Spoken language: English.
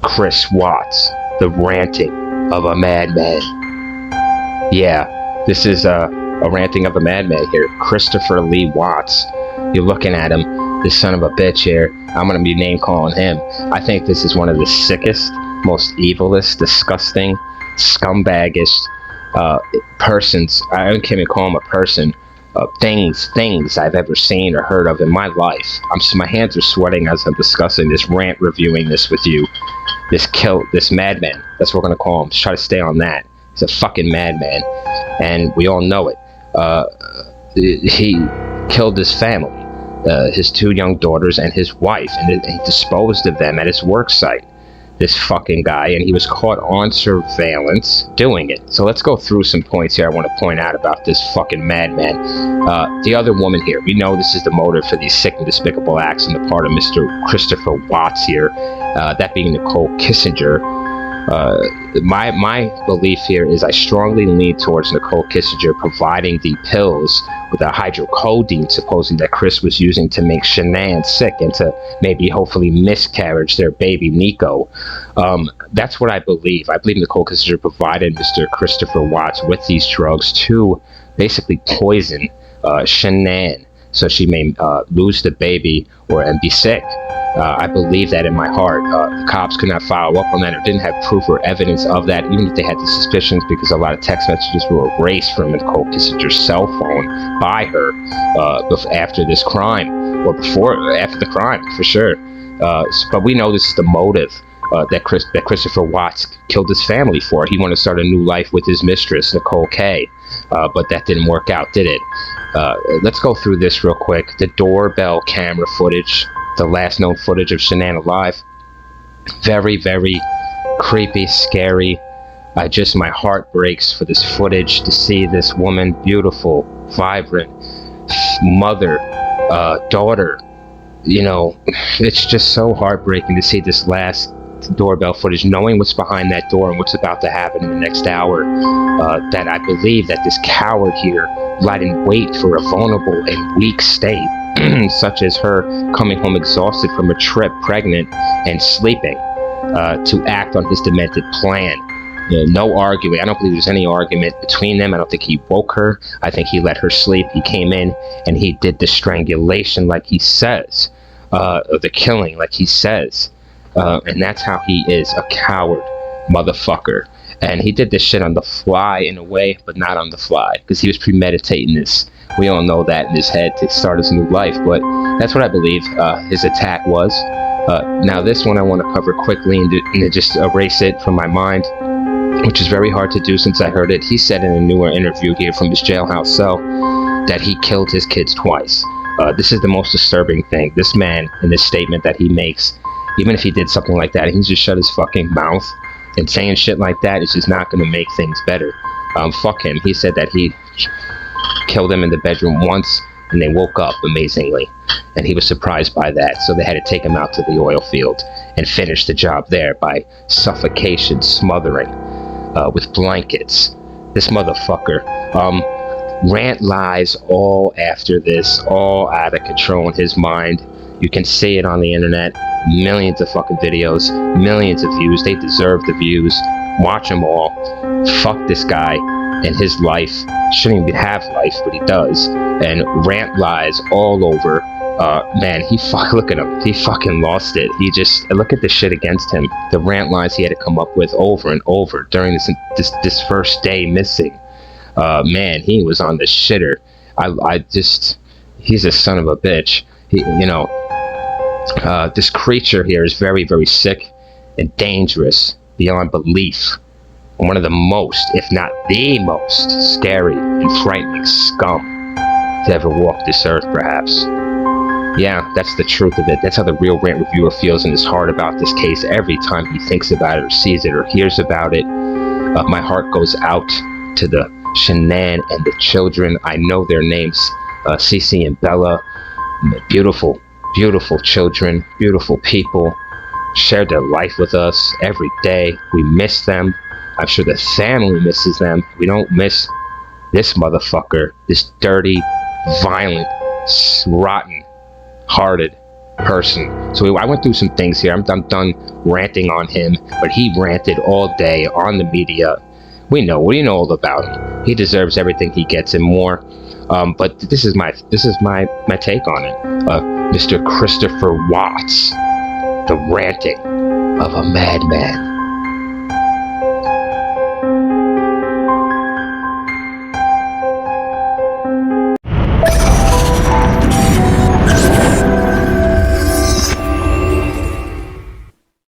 Chris Watts, the ranting of a madman. Yeah, this is a ranting of a madman here. Christopher Lee Watts. You're looking at him, this son of a bitch here. I'm going to be name calling him. I think this is one of the sickest, most evilest, disgusting, scumbaggish persons. I can't even call him a person. Things I've ever seen or heard of in my life. My hands are sweating as I'm discussing this rant, reviewing this with you. This madman. That's what we're gonna call him. Just try to stay on that. He's a fucking madman, and we all know it. He killed his family, his 2 young daughters and his wife, and he disposed of them at his work site. This fucking guy, and he was caught on surveillance doing it. So let's go through some points here I want to point out about this fucking madman. The other woman here, we know this is the motive for these sick and despicable acts on the part of Mr. Christopher Watts here, that being Nicole Kissinger. My belief here is I strongly lean towards Nicole Kissinger providing the pills with the hydrocodone, supposing that Chris was using to make Shanann sick and to maybe hopefully miscarriage their baby Nico. That's what I believe. I believe Nicole Kissinger provided Mr. Christopher Watts with these drugs to basically poison Shanann so she may lose the baby and be sick. I believe that in my heart. The cops could not follow up on that or didn't have proof or evidence of that, even if they had the suspicions, because a lot of text messages were erased from Nicole Kissinger's cell phone by her after this crime, or after the crime, for sure. But we know this is the motive that Christopher Watts killed his family for. He wanted to start a new life with his mistress, Nicole K. But that didn't work out, did it? Let's go through this real quick. The doorbell camera footage, the last known footage of Shanann alive. Very, very creepy, scary. My heart breaks for this footage, to see this woman, beautiful, vibrant, mother, daughter. You know, it's just so heartbreaking to see this last doorbell footage, knowing what's behind that door and what's about to happen in the next hour. That I believe that this coward here lied in wait for a vulnerable and weak state, such as her coming home exhausted from a trip, pregnant and sleeping, to act on his demented plan. No arguing. I don't believe there's any argument between them. I don't think he woke her. I think he let her sleep. He came in and he did the strangulation like he says, or the killing like he says. And that's how he is, a coward motherfucker. And he did this shit on the fly in a way, but not on the fly, because he was premeditating this. We all know that in his head to start his new life, but that's what I believe his attack was. Now this one I want to cover quickly and just erase it from my mind, which is very hard to do since I heard it. He said in a newer interview here from his jailhouse cell that he killed his kids twice. This is the most disturbing thing. This man, in this statement that he makes, even if he did something like that, he can just shut his fucking mouth, and saying shit like that is just not going to make things better. Fuck him. He said that he killed them in the bedroom once and they woke up amazingly, and he was surprised by that, so they had to take him out to the oil field and finish the job there by suffocation, smothering with blankets. This motherfucker. Rant lies all after this, all out of control in his mind. You can see it on the internet. Millions of fucking videos, millions of views. They deserve the views. Watch them all. Fuck this guy and his life. Shouldn't even have life, but he does. And Rant lies all over. Man, look at him. He fucking lost it. Look at the shit against him. The Rant lies he had to come up with over and over during this first day missing. Man, he was on the shitter. He's a son of a bitch. This creature here is very, very sick and dangerous beyond belief. One of the most, if not the most, scary and frightening scum to ever walk this earth, perhaps. Yeah, that's the truth of it. That's how the real Rant reviewer feels in his heart about this case every time he thinks about it or sees it or hears about it. My heart goes out to the Shanann and the children. I know their names, Cece and Bella. Beautiful, beautiful children, beautiful people. Shared their life with us every day. We miss them. I'm sure the family misses them. We don't miss this motherfucker, this dirty, violent, rotten-hearted person. So I went through some things here. I'm done ranting on him, but he ranted all day on the media. We know all about him. He deserves everything he gets and more. But this is my take on it. Mr. Christopher Watts, the ranting of a madman.